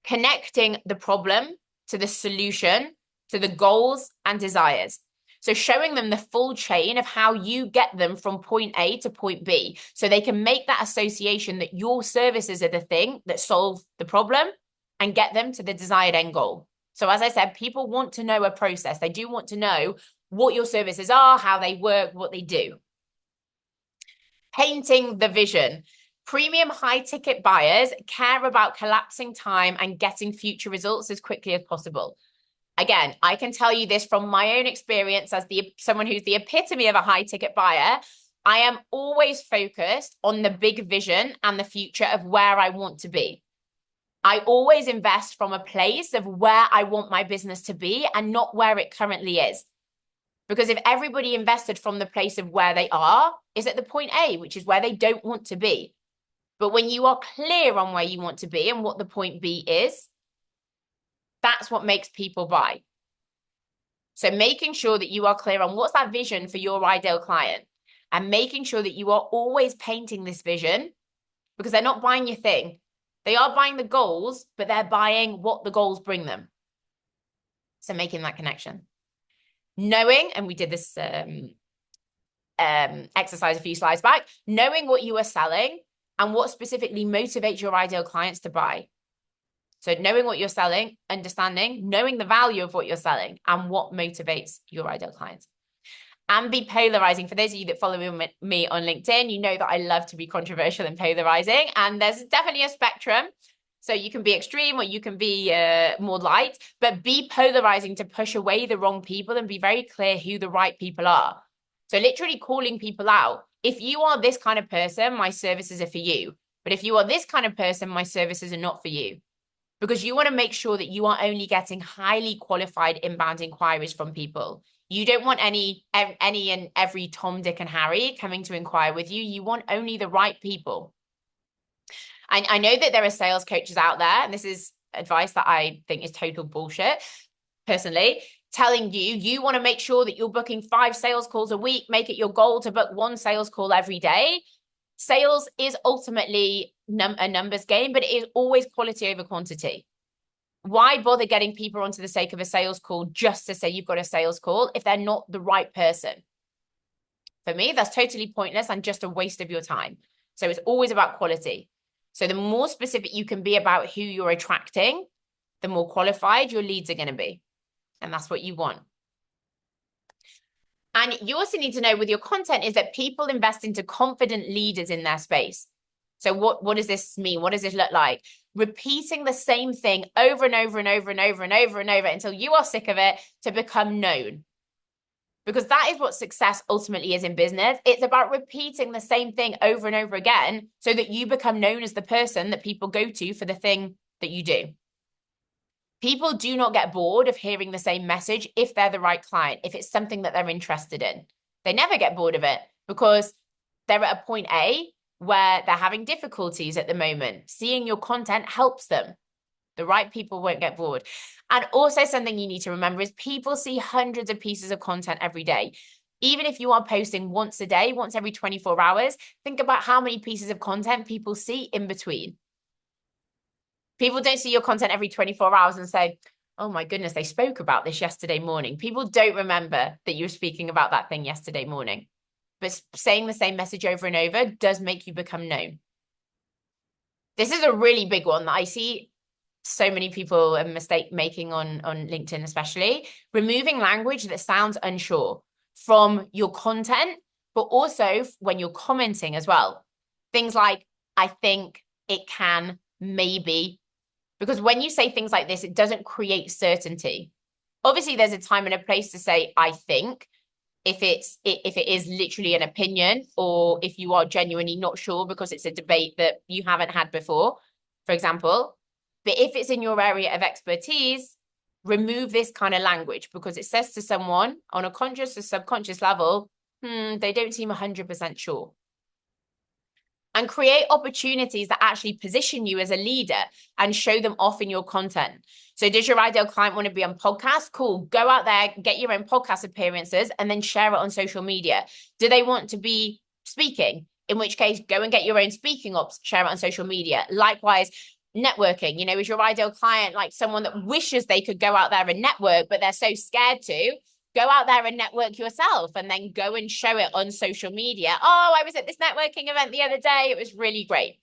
Connecting the problem to the solution, to the goals and desires. So showing them the full chain of how you get them from point A to point B, so they can make that association that your services are the thing that solve the problem and get them to the desired end goal. So as I said, people want to know a process. They do want to know what your services are, how they work, what they do. Painting the vision. Premium high ticket buyers care about collapsing time and getting future results as quickly as possible. Again, I can tell you this from my own experience as someone who's the epitome of a high ticket buyer. I am always focused on the big vision and the future of where I want to be. I always invest from a place of where I want my business to be and not where it currently is. Because if everybody invested from the place of where they are, is at the point A, which is where they don't want to be. But when you are clear on where you want to be and what the point B is, that's what makes people buy. So making sure that you are clear on what's that vision for your ideal client and making sure that you are always painting this vision, because they're not buying your thing. They are buying the goals, but they're buying what the goals bring them. So making that connection. Knowing, and we did this exercise a few slides back, knowing what you are selling and what specifically motivates your ideal clients to buy. So knowing what you're selling, understanding, knowing the value of what you're selling and what motivates your ideal clients. And be polarizing. For those of you that follow me on LinkedIn, you know that I love to be controversial and polarizing. And there's definitely a spectrum. So you can be extreme or you can be more light, but be polarizing to push away the wrong people and be very clear who the right people are. So literally calling people out. If you are this kind of person, my services are for you. But if you are this kind of person, my services are not for you. Because you want to make sure that you are only getting highly qualified inbound inquiries from people. You don't want any and every Tom, Dick, and Harry coming to inquire with you. You want only the right people. I know that there are sales coaches out there, and this is advice that I think is total bullshit, personally, telling you want to make sure that you're booking 5 sales calls a week, make it your goal to book 1 sales call every day. Sales is ultimately a numbers game, but it is always quality over quantity. Why bother getting people onto the sake of a sales call just to say you've got a sales call if they're not the right person? For me, that's totally pointless and just a waste of your time. So it's always about quality. So the more specific you can be about who you're attracting, the more qualified your leads are going to be. And that's what you want. And you also need to know with your content is that people invest into confident leaders in their space. So what does this mean? What does this look like? Repeating the same thing over and over and over and over and over and over until you are sick of it to become known. Because that is what success ultimately is in business. It's about repeating the same thing over and over again so that you become known as the person that people go to for the thing that you do. People do not get bored of hearing the same message if they're the right client, if it's something that they're interested in. They never get bored of it because they're at a point A where they're having difficulties at the moment. Seeing your content helps them. The right people won't get bored. And also something you need to remember is people see hundreds of pieces of content every day. Even if you are posting once a day, once every 24 hours, think about how many pieces of content people see in between. People don't see your content every 24 hours and say, oh my goodness, they spoke about this yesterday morning. People don't remember that you were speaking about that thing yesterday morning. But saying the same message over and over does make you become known. This is a really big one that I see so many people a mistake making on LinkedIn, especially removing language that sounds unsure from your content, but also when you're commenting as well. Things like, I think, it can, maybe, because when you say things like this, it doesn't create certainty. Obviously, there's a time and a place to say, I think, if it is literally an opinion or if you are genuinely not sure because it's a debate that you haven't had before, for example. But if it's in your area of expertise, remove this kind of language because it says to someone on a conscious or subconscious level, they don't seem 100% sure. And create opportunities that actually position you as a leader and show them off in your content. So does your ideal client want to be on podcasts? Cool. Go out there, get your own podcast appearances, and then share it on social media. Do they want to be speaking? In which case, go and get your own speaking ops, share it on social media. Likewise, networking, is your ideal client like someone that wishes they could go out there and network, but they're so scared to? Go out there and network yourself and then go and show it on social media. Oh, I was at this networking event the other day. It was really great.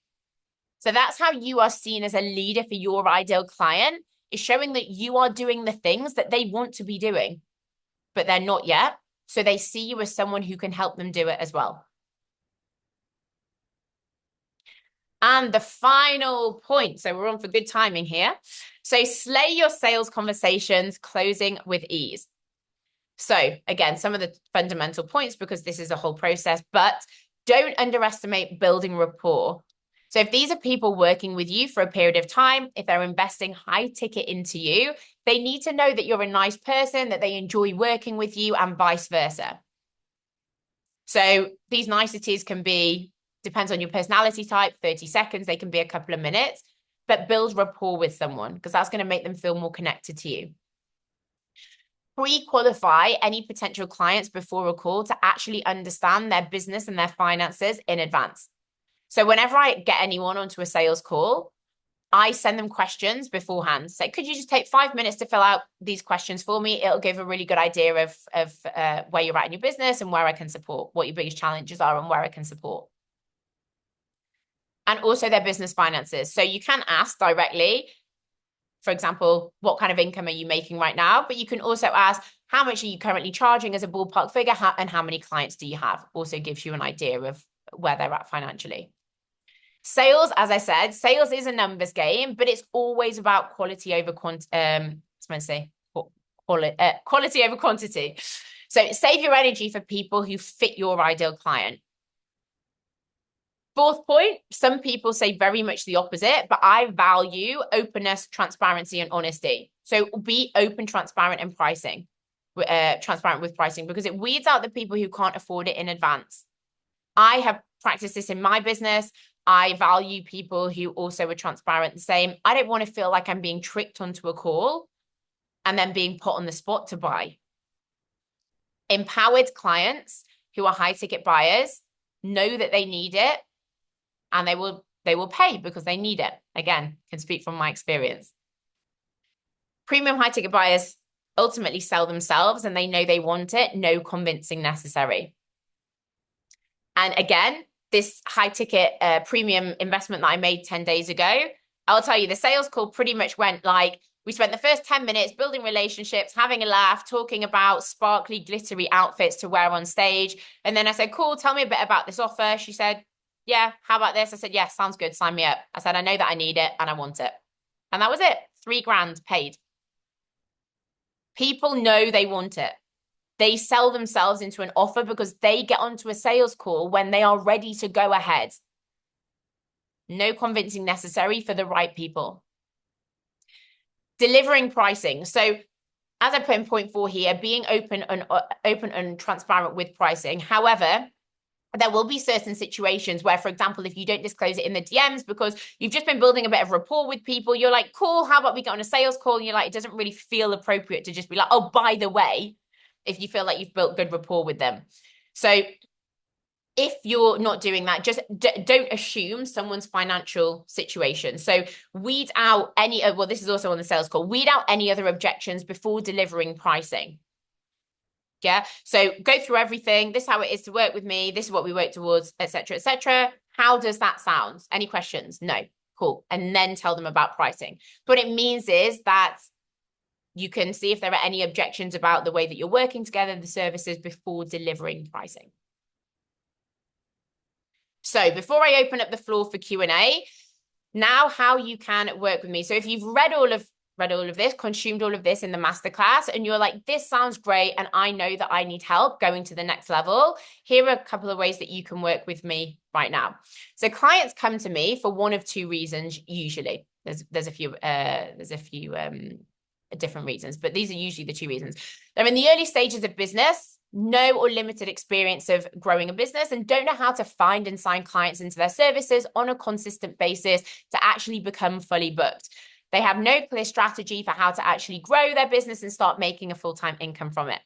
So that's how you are seen as a leader for your ideal client, is showing that you are doing the things that they want to be doing, but they're not yet. So they see you as someone who can help them do it as well. And the final point, so we're on for good timing here. So slay your sales conversations, closing with ease. So again, some of the fundamental points, because this is a whole process, but don't underestimate building rapport. So if these are people working with you for a period of time, if they're investing high ticket into you, they need to know that you're a nice person, that they enjoy working with you, and vice versa. So these niceties can be, depends on your personality type, 30 seconds, they can be a couple of minutes, but build rapport with someone because that's going to make them feel more connected to you. Pre-qualify any potential clients before a call to actually understand their business and their finances in advance. So whenever I get anyone onto a sales call, I send them questions beforehand. Say, could you just take 5 minutes to fill out these questions for me? It'll give a really good idea of where you're at in your business and where I can support, what your biggest challenges are and where I can support. And also their business finances. So you can ask directly, for example, what kind of income are you making right now? But you can also ask, how much are you currently charging as a ballpark figure? And how many clients do you have? Also gives you an idea of where they're at financially. Sales, as I said, sales is a numbers game, but it's always about quality over quality over quantity. So save your energy for people who fit your ideal client. Fourth point, some people say very much the opposite, but I value openness, transparency, and honesty. So be open, transparent, and transparent with pricing, because it weeds out the people who can't afford it in advance. I have practiced this in my business. I value people who also are transparent the same. I don't want to feel like I'm being tricked onto a call and then being put on the spot to buy. Empowered clients who are high ticket buyers know that they need it, and they will pay because they need it. Again, can speak from my experience. Premium high ticket buyers ultimately sell themselves and they know they want it, no convincing necessary. And again, this high ticket premium investment that I made 10 days ago, I'll tell you, the sales call pretty much went like, we spent the first 10 minutes building relationships, having a laugh, talking about sparkly, glittery outfits to wear on stage. And then I said, cool, tell me a bit about this offer. She said, yeah, how about this? I said, yeah, sounds good. Sign me up. I said, I know that I need it and I want it. And that was it. $3,000 paid. People know they want it. They sell themselves into an offer because they get onto a sales call when they are ready to go ahead. No convincing necessary for the right people. Delivering pricing. So as I put in point 4 here, being open and transparent with pricing. However, there will be certain situations where, for example, if you don't disclose it in the DMs because you've just been building a bit of rapport with people, you're like, cool, how about we get on a sales call? And you're like, it doesn't really feel appropriate to just be like, oh, by the way, if you feel like you've built good rapport with them. So if you're not doing that, just don't assume someone's financial situation. So weed out any, well, this is also on the sales call, weed out any other objections before delivering pricing. Yeah. So go through everything. This is how it is to work with me. This is what we work towards, etc., etc. How does that sound? Any questions? No. Cool. And then tell them about pricing. What it means is that you can see if there are any objections about the way that you're working together, the services, before delivering pricing. So before I open up the floor for Q&A, now how you can work with me. So if you've read all of this, consumed all of this in the masterclass, and you're like, this sounds great, and I know that I need help going to the next level, here are a couple of ways that you can work with me right now. So clients come to me for one of 2 reasons, usually. There's a few different reasons, but these are usually the 2 reasons. They're in the early stages of business, no or limited experience of growing a business, and don't know how to find and sign clients into their services on a consistent basis to actually become fully booked. They have no clear strategy for how to actually grow their business and start making a full-time income from it.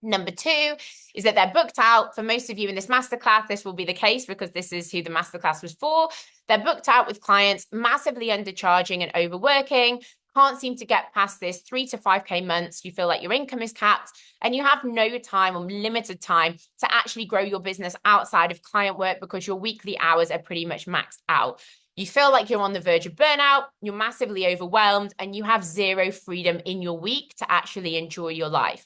Number 2 is that they're booked out. For most of you in this masterclass, this will be the case because this is who the masterclass was for. They're booked out with clients massively undercharging and overworking, can't seem to get past this 3 to 5K months. You feel like your income is capped and you have no time or limited time to actually grow your business outside of client work because your weekly hours are pretty much maxed out. You feel like you're on the verge of burnout, you're massively overwhelmed, and you have 0 freedom in your week to actually enjoy your life.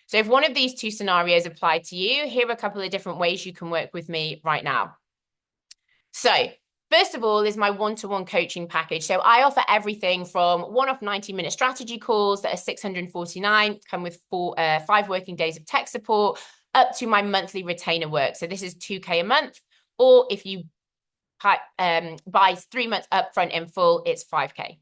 So if one of these 2 scenarios apply to you, here are a couple of different ways you can work with me right now. So first of all is my one-to-one coaching package. So I offer everything from one-off 90-minute strategy calls that are $649, come with 5 working days of tech support, up to my monthly retainer work. So this is $2K a month, or if you buy 3 months upfront in full, it's $5K.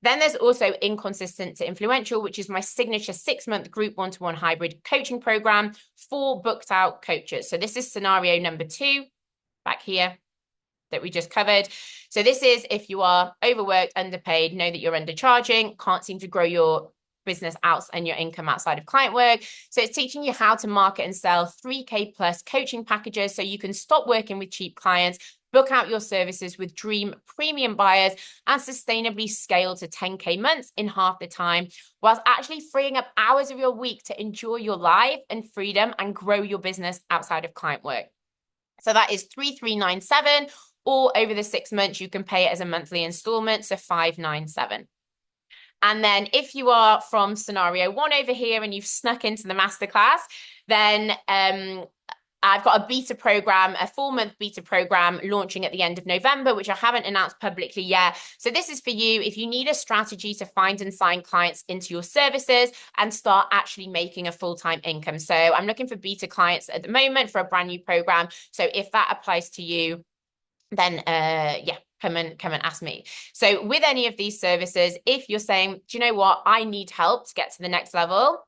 Then there's also Inconsistent to Influential, which is my signature 6-month group one-to-one hybrid coaching program for booked out coaches. So this is scenario number 2 back here that we just covered. So this is if you are overworked, underpaid, know that you're undercharging, can't seem to grow your business out and your income outside of client work. So it's teaching you how to market and sell 3K plus coaching packages so you can stop working with cheap clients, book out your services with dream premium buyers, and sustainably scale to 10K months in half the time, whilst actually freeing up hours of your week to enjoy your life and freedom and grow your business outside of client work. So that is 3,397, or over the 6 months, you can pay it as a monthly installment, so 597. And then if you are from scenario 1 over here and you've snuck into the masterclass, then I've got a beta program, a 4-month beta program launching at the end of November, which I haven't announced publicly yet. So this is for you if you need a strategy to find and sign clients into your services and start actually making a full-time income. So I'm looking for beta clients at the moment for a brand new program. So if that applies to you, then yeah, come and ask me. So with any of these services, if you're saying, do you know what, I need help to get to the next level,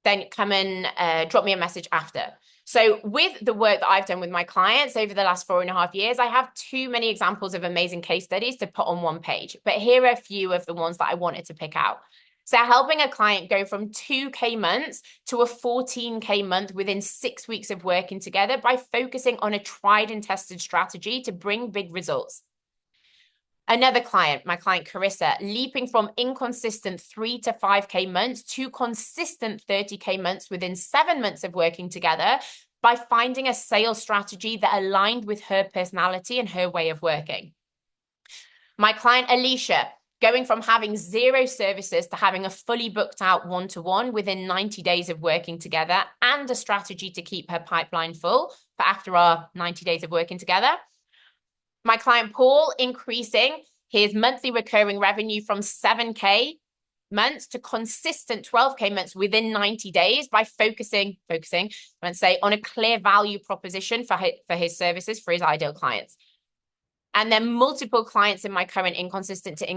then come and drop me a message after. So with the work that I've done with my clients over the last 4.5 years, I have too many examples of amazing case studies to put on one page. But here are a few of the ones that I wanted to pick out. So helping a client go from 2K months to a 14K month within 6 weeks of working together by focusing on a tried and tested strategy to bring big results. Another client, my client Carissa, leaping from inconsistent 3 to 5K months to consistent 30K months within 7 months of working together by finding a sales strategy that aligned with her personality and her way of working. My client Alicia, going from having 0 services to having a fully booked out one-to-one within 90 days of working together and a strategy to keep her pipeline full for after our 90 days of working together. My client Paul increasing his monthly recurring revenue from 7K months to consistent 12K months within 90 days by focusing, let's say, on a clear value proposition for his services for his ideal clients. And then multiple clients in my current inconsistent to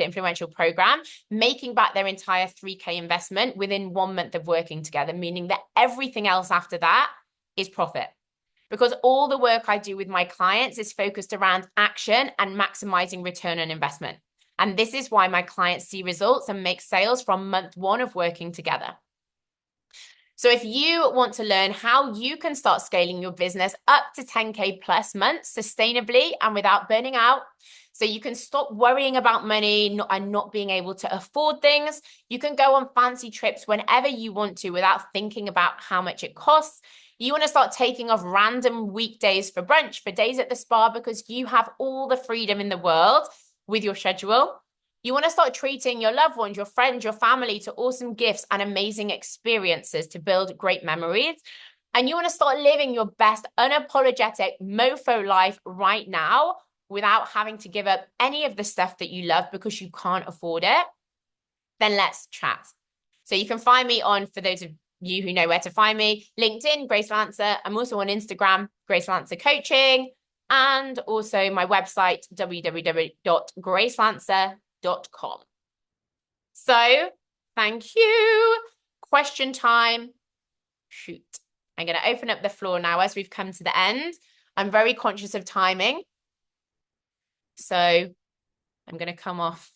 influential program, making back their entire 3K investment within 1 month of working together, meaning that everything else after that is profit. Because all the work I do with my clients is focused around action and maximizing return on investment. And this is why my clients see results and make sales from month 1 of working together. So if you want to learn how you can start scaling your business up to 10K plus months sustainably and without burning out, so you can stop worrying about money and not being able to afford things, you can go on fancy trips whenever you want to without thinking about how much it costs. You want to start taking off random weekdays for brunch, for days at the spa, because you have all the freedom in the world with your schedule. You want to start treating your loved ones, your friends, your family to awesome gifts and amazing experiences to build great memories. And you want to start living your best unapologetic mofo life right now without having to give up any of the stuff that you love because you can't afford it. Then let's chat. So you can find me on, for those of you who know where to find me, LinkedIn, Grace Lancer. I'm also on Instagram, Grace Lancer Coaching, and also my website, www.gracelancer.com. So thank you. Question time. Shoot. I'm going to open up the floor now as we've come to the end. I'm very conscious of timing. So I'm going to come off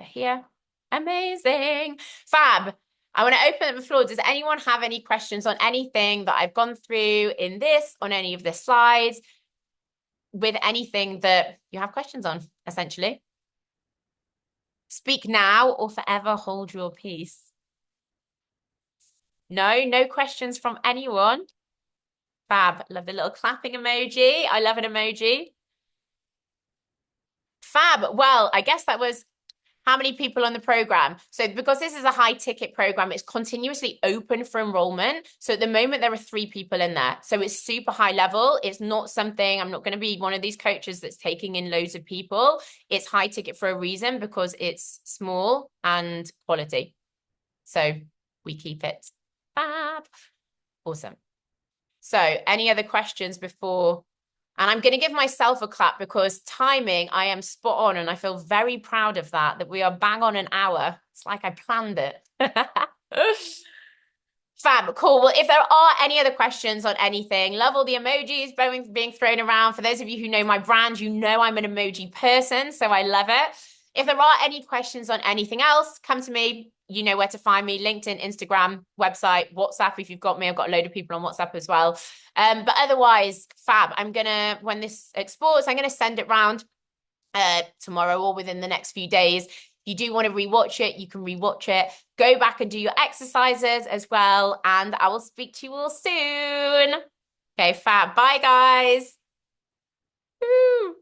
here. Amazing. Fab. I want to open up the floor. Does anyone have any questions on anything that I've gone through in this, on any of the slides, with anything that you have questions on, essentially? Speak now or forever hold your peace. No questions from anyone. Fab. Love the little clapping emoji. I love an emoji. Fab. Well, I guess that was how many people on the program. So because this is a high ticket program, it's continuously open for enrollment. So at the moment, there are 3 people in there. So it's super high level. It's not something, I'm not going to be one of these coaches that's taking in loads of people. It's high ticket for a reason because it's small and quality. So we keep it fab. Awesome. So any other questions before? And I'm going to give myself a clap because timing, I am spot on. And I feel very proud of that we are bang on an hour. It's like I planned it. Fab, cool. Well, if there are any other questions on anything, love all the emojis being thrown around. For those of you who know my brand, you know I'm an emoji person, so I love it. If there are any questions on anything else, come to me. You know where to find me: LinkedIn, Instagram, website, WhatsApp. If you've got me, I've got a load of people on WhatsApp as well. But otherwise, fab. I'm gonna, when this exports, I'm gonna send it round tomorrow or within the next few days. If you do want to rewatch it, you can rewatch it. Go back and do your exercises as well. And I will speak to you all soon. Okay, fab. Bye, guys. Woo.